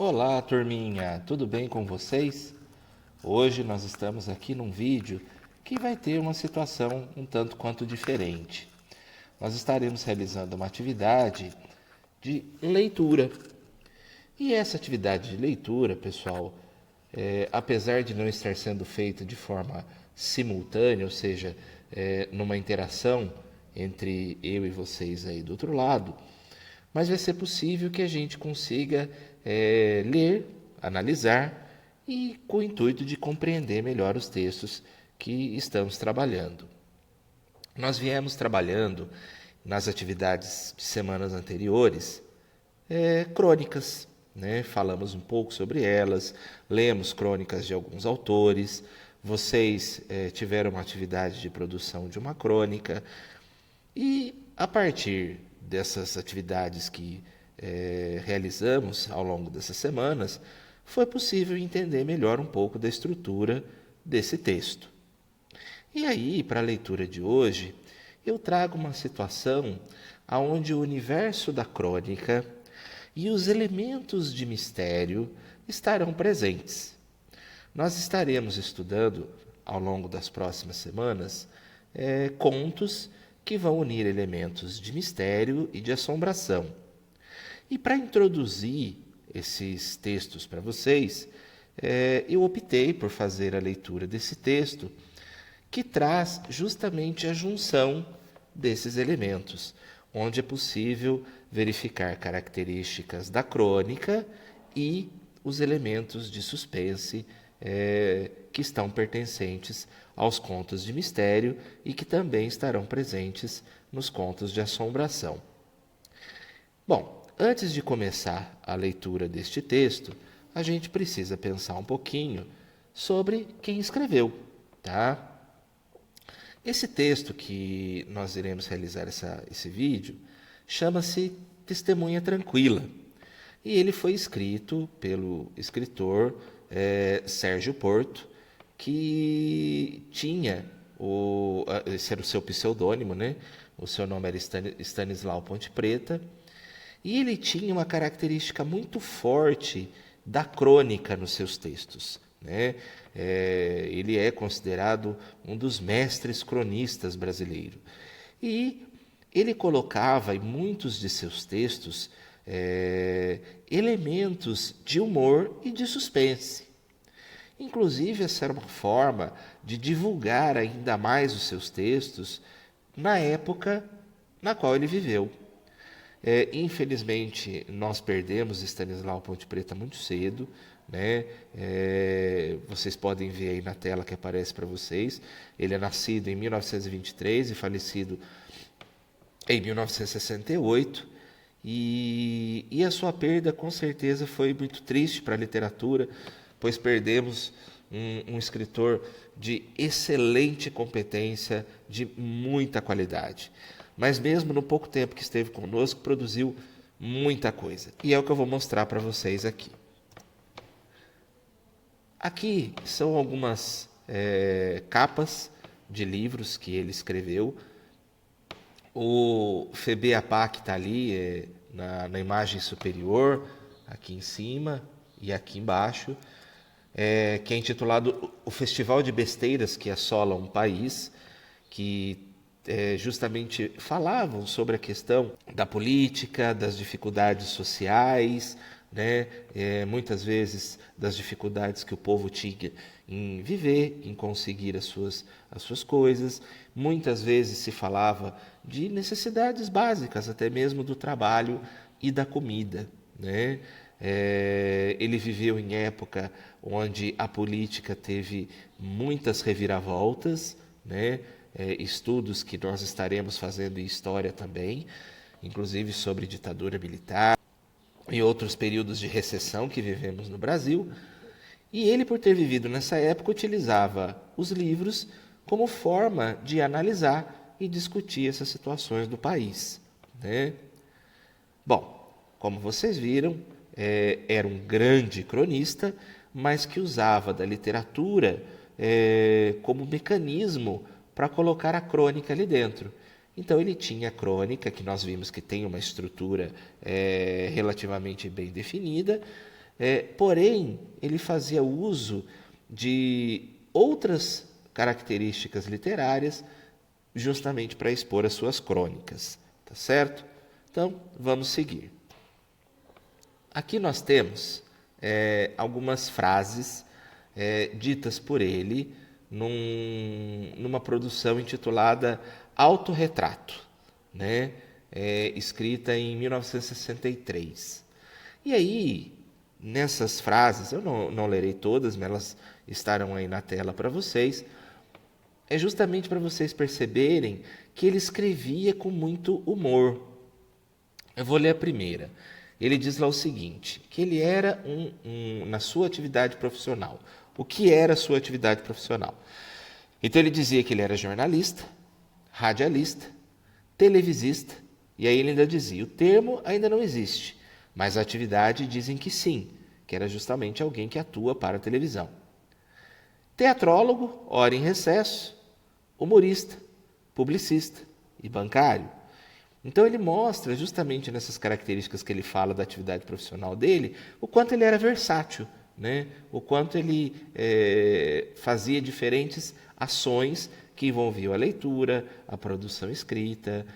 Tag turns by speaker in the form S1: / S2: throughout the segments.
S1: Olá, turminha, tudo bem com vocês? Hoje nós estamos aqui num vídeo que vai ter uma situação um tanto quanto diferente. Nós estaremos realizando uma atividade de leitura. E essa atividade de leitura, pessoal, apesar de não estar sendo feita de forma simultânea, ou seja, numa interação entre eu e vocês aí do outro lado, mas vai ser possível que a gente consiga ler, analisar e com o intuito de compreender melhor os textos que estamos trabalhando. Nós viemos trabalhando nas atividades de semanas anteriores crônicas, né? Falamos um pouco sobre elas, lemos crônicas de alguns autores, vocês tiveram uma atividade de produção de uma crônica e a partir dessas atividades que realizamos ao longo dessas semanas, foi possível entender melhor um pouco da estrutura desse texto. E aí, para a leitura de hoje, eu trago uma situação onde o universo da crônica e os elementos de mistério estarão presentes. Nós estaremos estudando, ao longo das próximas semanas, contos que vão unir elementos de mistério e de assombração. E para introduzir esses textos para vocês, eu optei por fazer a leitura desse texto que traz justamente a junção desses elementos, onde é possível verificar características da crônica e os elementos de suspense que estão pertencentes aos contos de mistério e que também estarão presentes nos contos de assombração. Bom, antes de começar a leitura deste texto, a gente precisa pensar um pouquinho sobre quem escreveu, tá? Esse texto que nós iremos realizar esse vídeo chama-se Testemunha Tranquila. E ele foi escrito pelo escritor Sérgio Porto, que tinha, esse era o seu pseudônimo, né? O seu nome era Stanislau Ponte Preta, e ele tinha uma característica muito forte da crônica nos seus textos, né? Ele é considerado um dos mestres cronistas brasileiros. E ele colocava em muitos de seus textos elementos de humor e de suspense. Inclusive, essa era uma forma de divulgar ainda mais os seus textos na época na qual ele viveu. Infelizmente, nós perdemos Stanislau Ponte Preta muito cedo, né? Vocês podem ver aí na tela que aparece para vocês. Ele é nascido em 1923 e falecido em 1968. E a sua perda, com certeza, foi muito triste para a literatura, pois perdemos um escritor de excelente competência, de muita qualidade. Mas mesmo no pouco tempo que esteve conosco, produziu muita coisa. E é o que eu vou mostrar para vocês aqui. Aqui são algumas capas de livros que ele escreveu. O Febeapá, que está ali na imagem superior, aqui em cima e aqui embaixo, que é intitulado O Festival de Besteiras que Assola um País, que justamente falavam sobre a questão da política, das dificuldades sociais, né? Muitas vezes das dificuldades que o povo tinha em viver, em conseguir as suas coisas. Muitas vezes se falava de necessidades básicas, até mesmo do trabalho e da comida, né? Ele viveu em época onde a política teve muitas reviravoltas, né? Estudos que nós estaremos fazendo em história também, inclusive sobre ditadura militar e outros períodos de recessão que vivemos no Brasil. E ele, por ter vivido nessa época, utilizava os livros como forma de analisar e discutir essas situações do país, né? Bom, como vocês viram, era um grande cronista, mas que usava da literatura como mecanismo para colocar a crônica ali dentro. Então ele tinha a crônica, que nós vimos que tem uma estrutura relativamente bem definida, Porém, ele fazia uso de outras características literárias justamente para expor as suas crônicas, tá certo? Então, vamos seguir. Aqui nós temos algumas frases ditas por ele numa produção intitulada Autorretrato, né? Escrita em 1963. E aí, nessas frases, eu não lerei todas, mas elas estarão aí na tela para vocês, é justamente para vocês perceberem que ele escrevia com muito humor. Eu vou ler a primeira. Ele diz lá o seguinte, que ele era na sua atividade profissional. O que era a sua atividade profissional? Então ele dizia que ele era jornalista, radialista, televisista, e aí ele ainda dizia, o termo ainda não existe, mas a atividade dizem que sim, que era justamente alguém que atua para a televisão. Teatrólogo, hora em recesso, humorista, publicista e bancário. Então ele mostra justamente nessas características que ele fala da atividade profissional dele, o quanto ele era versátil, né? O quanto ele fazia diferentes ações que envolviam a leitura, a produção escrita,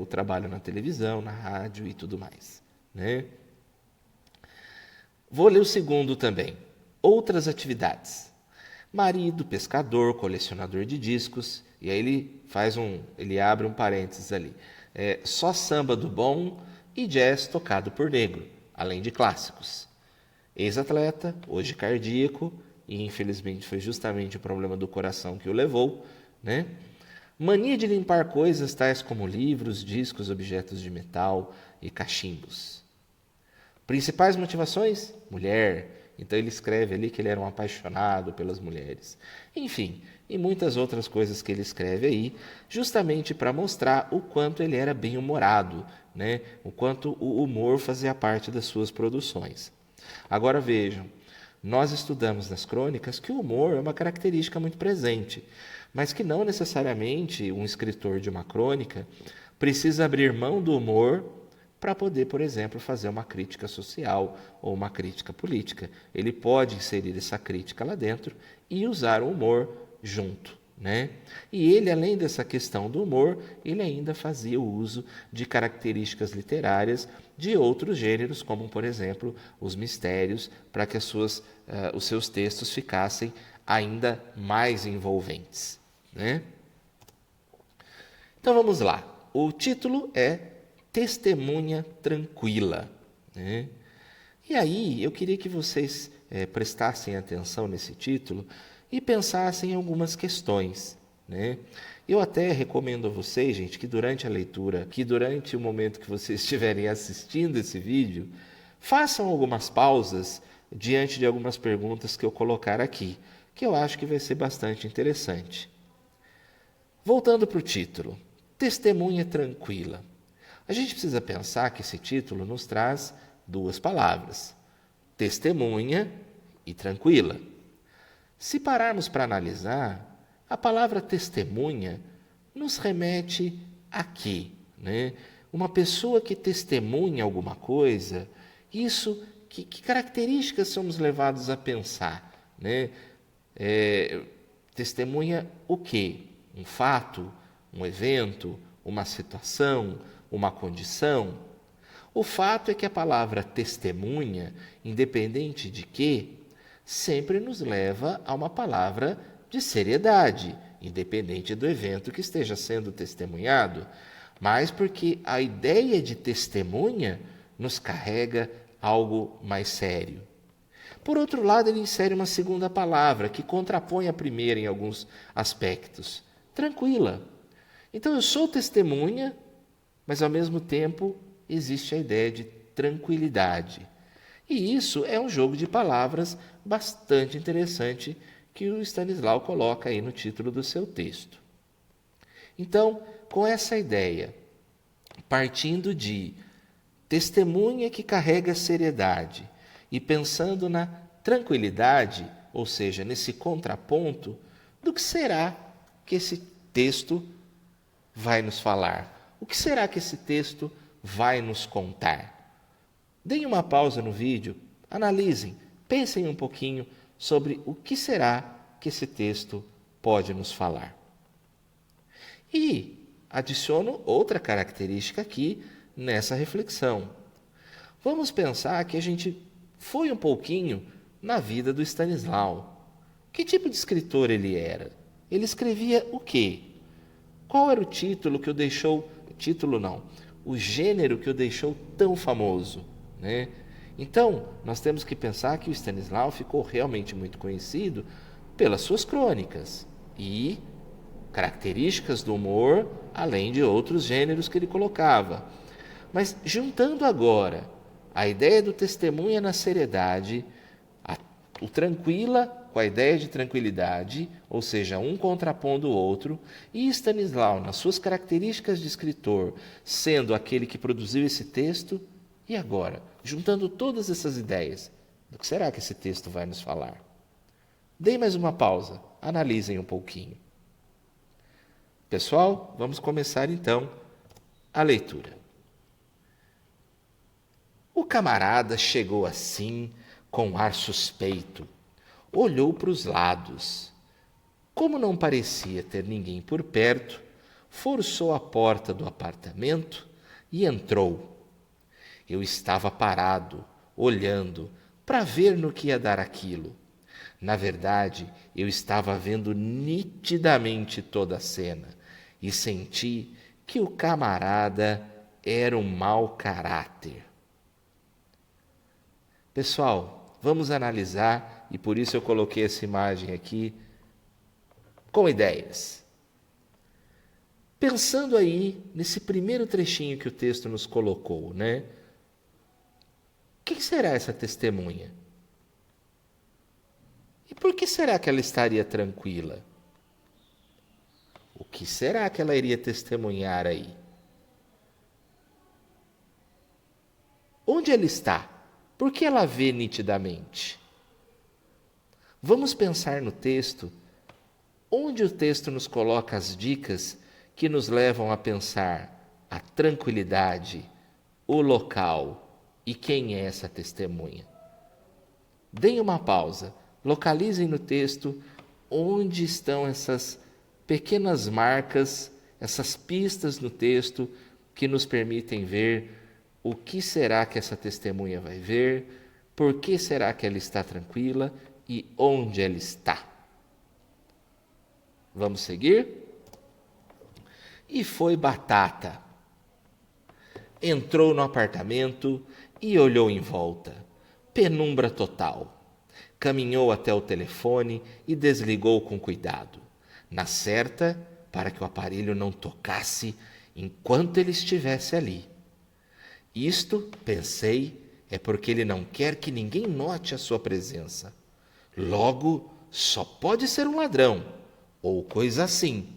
S1: o trabalho na televisão, na rádio e tudo mais, né? Vou ler o segundo também. Outras atividades. Marido, pescador, colecionador de discos, e aí ele abre um parênteses ali. Só samba do bom e jazz tocado por negro, além de clássicos. Ex-atleta, hoje cardíaco, e infelizmente foi justamente o problema do coração que o levou, né? Mania de limpar coisas tais como livros, discos, objetos de metal e cachimbos. Principais motivações? Mulher. Então ele escreve ali que ele era um apaixonado pelas mulheres. Enfim, e muitas outras coisas que ele escreve aí, justamente para mostrar o quanto ele era bem-humorado, né? O quanto o humor fazia parte das suas produções. Agora vejam, nós estudamos nas crônicas que o humor é uma característica muito presente, mas que não necessariamente um escritor de uma crônica precisa abrir mão do humor para poder, por exemplo, fazer uma crítica social ou uma crítica política. Ele pode inserir essa crítica lá dentro e usar o humor junto, né? E ele, além dessa questão do humor, ele ainda fazia o uso de características literárias de outros gêneros, como, por exemplo, os mistérios, para que os seus textos ficassem ainda mais envolventes, né? Então vamos lá. O título é Testemunha Tranquila, né? E aí eu queria que vocês prestassem atenção nesse título e pensassem em algumas questões, né? Eu até recomendo a vocês, gente, que durante a leitura, que durante o momento que vocês estiverem assistindo esse vídeo, façam algumas pausas diante de algumas perguntas que eu colocar aqui, que eu acho que vai ser bastante interessante. Voltando para o título, Testemunha Tranquila. A gente precisa pensar que esse título nos traz duas palavras, testemunha e tranquila. Se pararmos para analisar, a palavra testemunha nos remete a quê, né? Uma pessoa que testemunha alguma coisa, que características somos levados a pensar, né? Testemunha o quê? Um fato, um evento, uma situação, uma condição? O fato é que a palavra testemunha, independente de quê, sempre nos leva a uma palavra de seriedade, independente do evento que esteja sendo testemunhado, mas porque a ideia de testemunha nos carrega algo mais sério. Por outro lado, ele insere uma segunda palavra que contrapõe a primeira em alguns aspectos, tranquila. Então eu sou testemunha, mas ao mesmo tempo existe a ideia de tranquilidade. E isso é um jogo de palavras bastante interessante que o Stanislau coloca aí no título do seu texto. Então, com essa ideia, partindo de testemunha que carrega seriedade e pensando na tranquilidade, ou seja, nesse contraponto, do que será que esse texto vai nos falar? O que será que esse texto vai nos contar? Deem uma pausa no vídeo, Analisem, pensem um pouquinho sobre o que será que esse texto pode nos falar. E adiciono outra característica aqui nessa reflexão. Vamos pensar que a gente foi um pouquinho na vida do Stanislau. Que tipo de escritor ele era? Ele escrevia o quê? Qual era o título que o deixou... Título não. O gênero que o deixou tão famoso, né? Então, nós temos que pensar que o Stanislau ficou realmente muito conhecido pelas suas crônicas e características do humor, além de outros gêneros que ele colocava. Mas juntando agora a ideia do testemunha na seriedade, o tranquila com a ideia de tranquilidade, ou seja, um contrapondo o outro, e Stanislau, nas suas características de escritor, sendo aquele que produziu esse texto, e agora, juntando todas essas ideias, do que será que esse texto vai nos falar? Deem mais uma pausa, analisem um pouquinho. Pessoal, vamos começar então a leitura. O camarada chegou assim, com ar suspeito. Olhou para os lados. Como não parecia ter ninguém por perto, forçou a porta do apartamento e entrou. Eu estava parado, olhando, para ver no que ia dar aquilo. Na verdade, eu estava vendo nitidamente toda a cena e senti que o camarada era um mau caráter. Pessoal, vamos analisar, e por isso eu coloquei essa imagem aqui, com ideias. Pensando aí nesse primeiro trechinho que o texto nos colocou, né? Quem será essa testemunha? E por que será que ela estaria tranquila? O que será que ela iria testemunhar aí? Onde ela está? Por que ela vê nitidamente? Vamos pensar no texto, onde o texto nos coloca as dicas que nos levam a pensar a tranquilidade, o local e quem é essa testemunha. Deem uma pausa, localizem no texto onde estão essas pequenas marcas, essas pistas no texto que nos permitem ver o que será que essa testemunha vai ver, por que será que ela está tranquila e onde ela está. Vamos seguir? E foi batata. Entrou no apartamento e olhou em volta. Penumbra total. Caminhou até o telefone e desligou com cuidado, na certa para que o aparelho não tocasse enquanto ele estivesse ali. Isto, pensei, é porque ele não quer que ninguém note a sua presença. Logo, só pode ser um ladrão, ou coisa assim.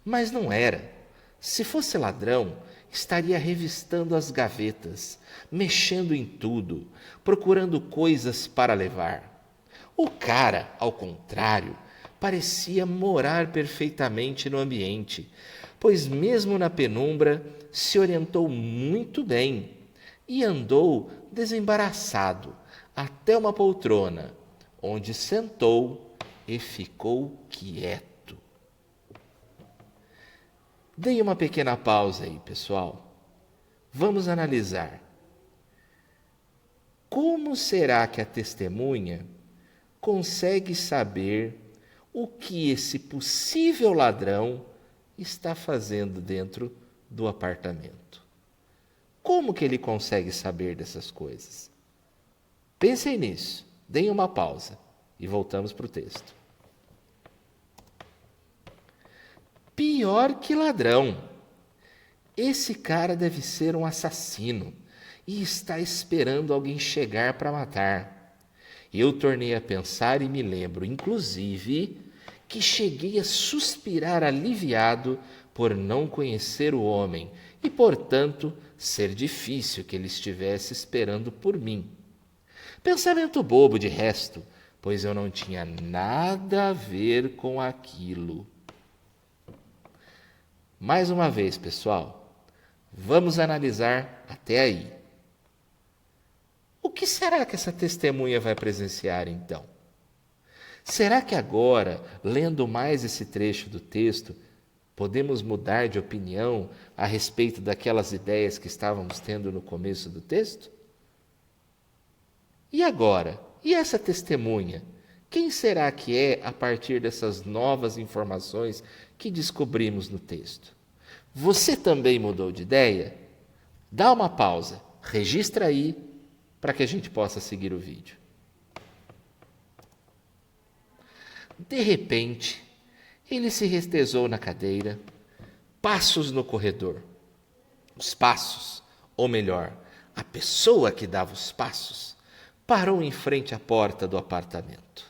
S1: Mas não era. Se fosse ladrão, estaria revistando as gavetas, mexendo em tudo, procurando coisas para levar. O cara, ao contrário, parecia morar perfeitamente no ambiente, pois mesmo na penumbra se orientou muito bem e andou desembaraçado até uma poltrona, onde sentou e ficou quieto. Dei uma pequena pausa aí, pessoal. Vamos analisar. Como será que a testemunha consegue saber o que esse possível ladrão está fazendo dentro do apartamento? Como que ele consegue saber dessas coisas? Pensem nisso, deem uma pausa e voltamos para o texto. Pior que ladrão. Esse cara deve ser um assassino e está esperando alguém chegar para matar. Eu tornei a pensar e me lembro, inclusive, que cheguei a suspirar aliviado por não conhecer o homem e, portanto, ser difícil que ele estivesse esperando por mim. Pensamento bobo de resto, pois eu não tinha nada a ver com aquilo. Mais uma vez, pessoal, vamos analisar até aí. O que será que essa testemunha vai presenciar então? Será que agora, lendo mais esse trecho do texto, podemos mudar de opinião a respeito daquelas ideias que estávamos tendo no começo do texto? E agora? E essa testemunha? Quem será que é a partir dessas novas informações que descobrimos no texto? Você também mudou de ideia? Dá uma pausa, registra aí para que a gente possa seguir o vídeo. De repente, ele se restezou na cadeira, passos no corredor. Os passos, ou melhor, a pessoa que dava os passos, parou em frente à porta do apartamento.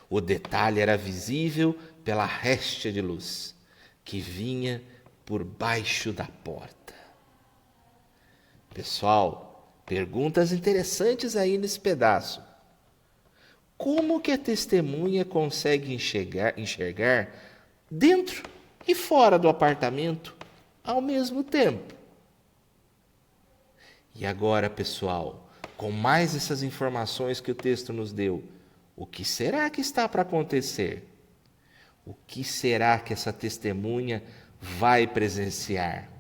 S1: O detalhe era visível pela réstia de luz que vinha por baixo da porta. Pessoal, perguntas interessantes aí nesse pedaço. Como que a testemunha consegue enxergar dentro e fora do apartamento ao mesmo tempo? E agora, pessoal, com mais essas informações que o texto nos deu, o que será que está para acontecer? O que será que essa testemunha vai presenciar?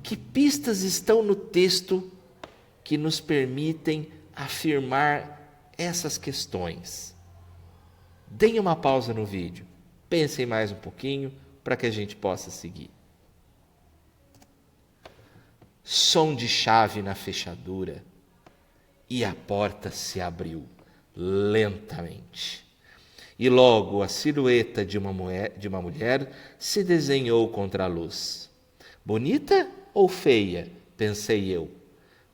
S1: Que pistas estão no texto que nos permitem afirmar essas questões? Deem uma pausa no vídeo, pensem mais um pouquinho para que a gente possa seguir. Som de chave na fechadura e a porta se abriu lentamente. E logo a silhueta de uma mulher se desenhou contra a luz. Bonita ou feia? Pensei eu,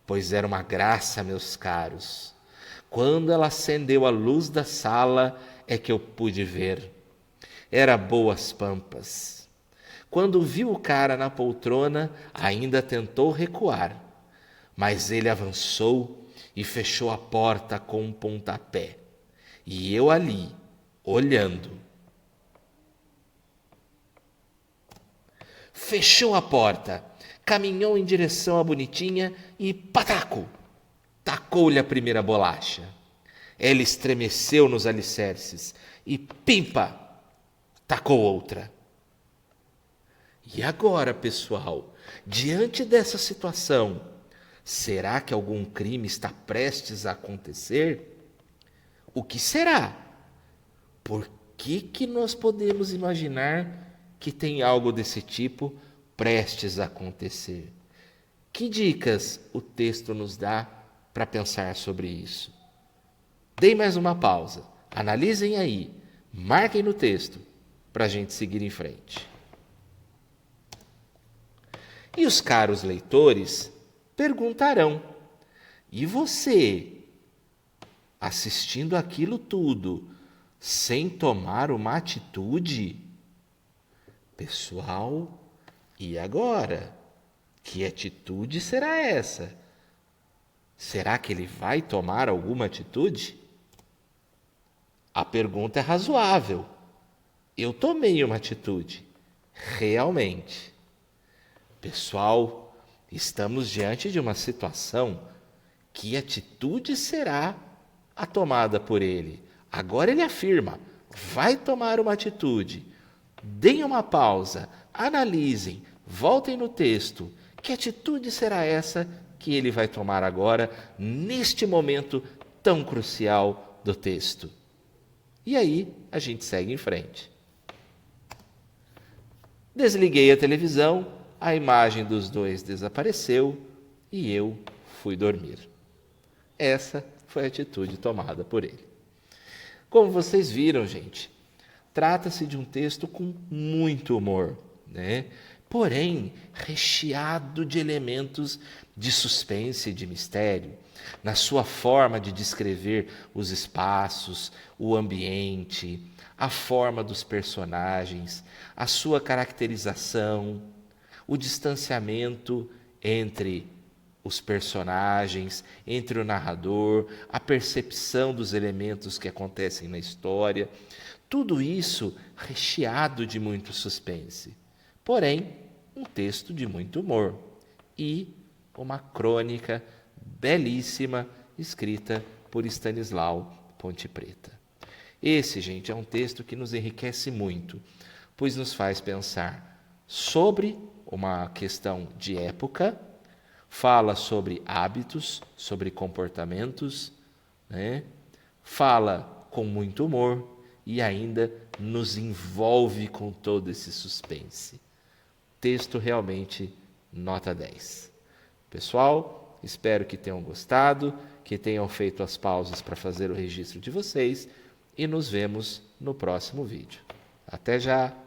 S1: pois era uma graça, meus caros. Quando ela acendeu a luz da sala é que eu pude ver. Era Boas Pampas. Quando viu o cara na poltrona, ainda tentou recuar, mas ele avançou e fechou a porta com um pontapé. E eu ali, olhando. Fechou a porta, caminhou em direção à bonitinha e pataco! Tacou-lhe a primeira bolacha. Ela estremeceu nos alicerces e pimpa! Tacou outra. E agora, pessoal, diante dessa situação, será que algum crime está prestes a acontecer? O que será? Por que nós podemos imaginar que tem algo desse tipo prestes a acontecer? Que dicas o texto nos dá para pensar sobre isso? Deem mais uma pausa, analisem aí, marquem no texto para a gente seguir em frente. E os caros leitores perguntarão: e você, assistindo aquilo tudo, sem tomar uma atitude? Pessoal, e agora? Que atitude será essa? Será que ele vai tomar alguma atitude? A pergunta é razoável. Eu tomei uma atitude, realmente. Pessoal, estamos diante de uma situação. Que atitude será a tomada por ele? Agora ele afirma, vai tomar uma atitude. Deem uma pausa, analisem, voltem no texto. Que atitude será essa que ele vai tomar agora, neste momento tão crucial do texto? E aí a gente segue em frente. Desliguei a televisão, a imagem dos dois desapareceu e eu fui dormir. Essa foi a atitude tomada por ele. Como vocês viram, gente, trata-se de um texto com muito humor, né? Porém, recheado de elementos de suspense e de mistério, na sua forma de descrever os espaços, o ambiente, a forma dos personagens, a sua caracterização, o distanciamento entre os personagens, entre o narrador, a percepção dos elementos que acontecem na história, tudo isso recheado de muito suspense. Porém, um texto de muito humor e uma crônica belíssima, escrita por Stanislau Ponte Preta. Esse, gente, é um texto que nos enriquece muito, pois nos faz pensar sobre uma questão de época, fala sobre hábitos, sobre comportamentos, né? Fala com muito humor e ainda nos envolve com todo esse suspense. Texto realmente nota 10. Pessoal, espero que tenham gostado, que tenham feito as pausas para fazer o registro de vocês e nos vemos no próximo vídeo. Até já!